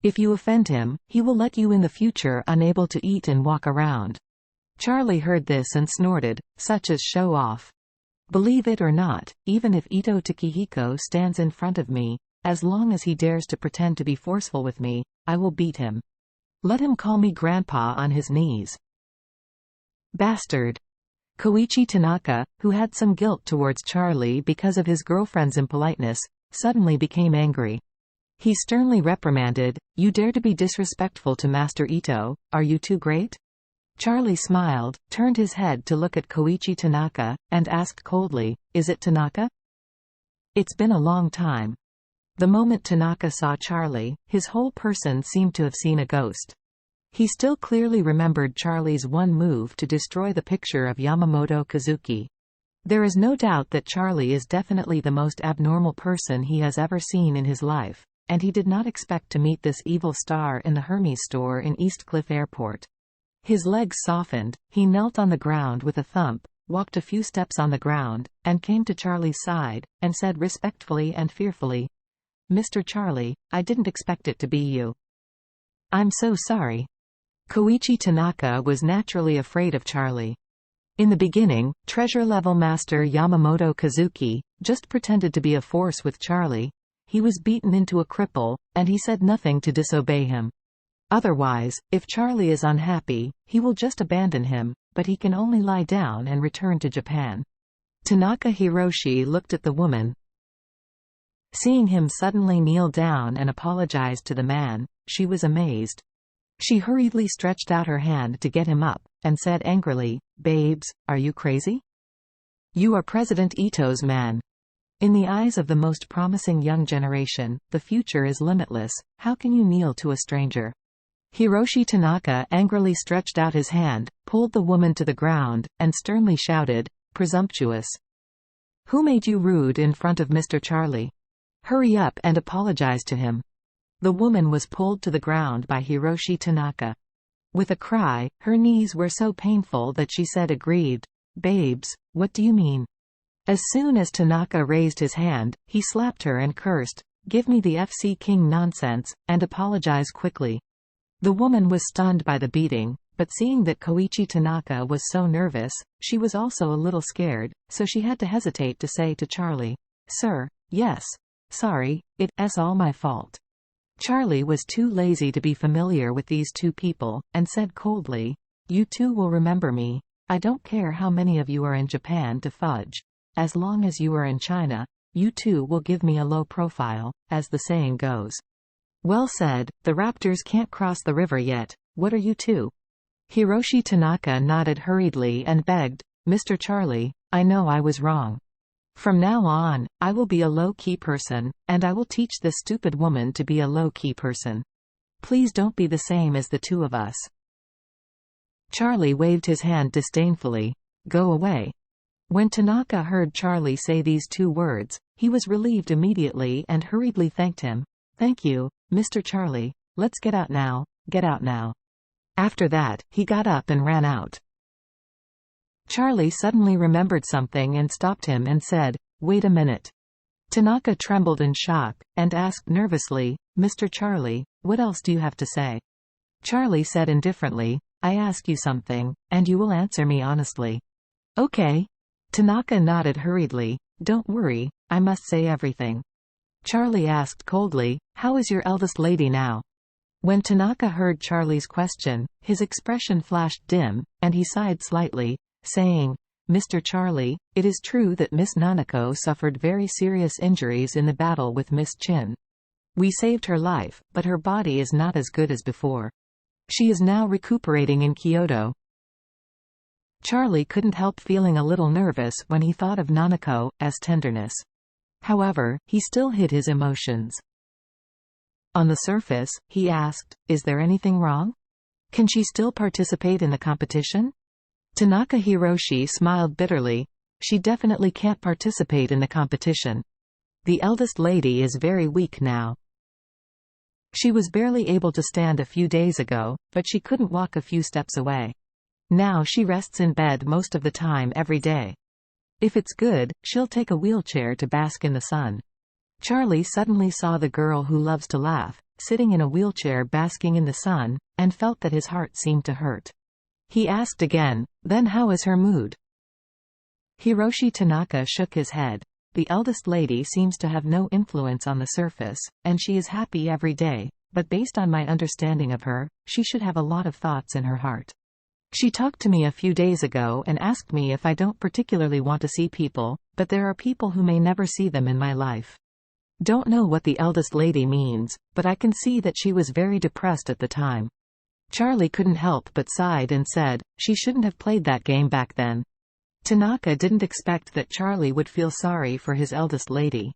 If you offend him, he will let you in the future unable to eat and walk around. Charlie heard this and snorted, such as show off. Believe it or not, even if Ito Takehiko stands in front of me, as long as he dares to pretend to be forceful with me, I will beat him. Let him call me grandpa on his knees. Bastard. Koichi Tanaka, who had some guilt towards Charlie because of his girlfriend's impoliteness, suddenly became angry. He sternly reprimanded, "You dare to be disrespectful to Master Ito, are you too great?" Charlie smiled, turned his head to look at Koichi Tanaka, and asked coldly, "Is it Tanaka?" It's been a long time. The moment Tanaka saw Charlie, his whole person seemed to have seen a ghost. He still clearly remembered Charlie's one move to destroy the picture of Yamamoto Kazuki. There is no doubt that Charlie is definitely the most abnormal person he has ever seen in his life, and he did not expect to meet this evil star in the Hermes store in East Cliff Airport. His legs softened, he knelt on the ground with a thump, walked a few steps on the ground, and came to Charlie's side, and said respectfully and fearfully, "Mr. Charlie, I didn't expect it to be you. I'm so sorry." Koichi Tanaka was naturally afraid of Charlie. In the beginning, treasure-level master Yamamoto Kazuki just pretended to be a force with Charlie. He was beaten into a cripple, and he said nothing to disobey him. Otherwise, if Charlie is unhappy, he will just abandon him, but he can only lie down and return to Japan. Tanaka Hiroshi looked at the woman. Seeing him suddenly kneel down and apologize to the man, she was amazed. She hurriedly stretched out her hand to get him up, and said angrily, "Babes, are you crazy? You are President Ito's man." In the eyes of the most promising young generation, the future is limitless. How can you kneel to a stranger? Hiroshi Tanaka angrily stretched out his hand, pulled the woman to the ground, and sternly shouted, "Presumptuous! Who made you rude in front of Mr. Charlie? Hurry up and apologize to him." The woman was pulled to the ground by Hiroshi Tanaka. With a cry, her knees were so painful that she said aggrieved, "Babes, what do you mean?" As soon as Tanaka raised his hand, he slapped her and cursed, "Give me the FC King nonsense, and apologize quickly." The woman was stunned by the beating, but seeing that Koichi Tanaka was so nervous, she was also a little scared, so she had to hesitate to say to Charlie, "Sir, yes. Sorry, it's all my fault." Charlie was too lazy to be familiar with these two people, and said coldly, "You two will remember me. I don't care how many of you are in Japan to fudge. As long as you are in China, you two will give me a low profile, as the saying goes." "Well said, the raptors can't cross the river yet. What are you two?" Hiroshi Tanaka nodded hurriedly and begged, "Mr. Charlie, I know I was wrong. From now on, I will be a low-key person, and I will teach this stupid woman to be a low-key person. Please don't be the same as the two of us." Charlie waved his hand disdainfully. "Go away." When Tanaka heard Charlie say these two words, he was relieved immediately and hurriedly thanked him. "Thank you, Mr. Charlie. Let's get out now, get out now." After that, he got up and ran out. Charlie suddenly remembered something and stopped him and said, "Wait a minute." Tanaka trembled in shock, and asked nervously, "Mr. Charlie, what else do you have to say?" Charlie said indifferently, "I ask you something, and you will answer me honestly." "Okay." Tanaka nodded hurriedly. "Don't worry, I must say everything." Charlie asked coldly, "How is your eldest lady now?" When Tanaka heard Charlie's question, his expression flashed dim, and he sighed slightly, saying, "Mr. Charlie, it is true that Miss Nanako suffered very serious injuries in the battle with Miss Chin. We saved her life, but her body is not as good as before. She is now recuperating in Kyoto." Charlie couldn't help feeling a little nervous when he thought of Nanako as tenderness. However, he still hid his emotions. On the surface, he asked, "Is there anything wrong? Can she still participate in the competition?" Tanaka Hiroshi smiled bitterly. "She definitely can't participate in the competition. The eldest lady is very weak now. She was barely able to stand a few days ago, but she couldn't walk a few steps away. Now she rests in bed most of the time every day. If it's good, she'll take a wheelchair to bask in the sun." Charlie suddenly saw the girl who loves to laugh, sitting in a wheelchair basking in the sun, and felt that his heart seemed to hurt. He asked again, "Then how is her mood?" Hiroshi Tanaka shook his head. "The eldest lady seems to have no influence on the surface, and she is happy every day, but based on my understanding of her, she should have a lot of thoughts in her heart. She talked to me a few days ago and asked me if I don't particularly want to see people, but there are people who may never see them in my life. Don't know what the eldest lady means, but I can see that she was very depressed at the time." Charlie couldn't help but sighed and said, "She shouldn't have played that game back then." Tanaka didn't expect that Charlie would feel sorry for his eldest lady.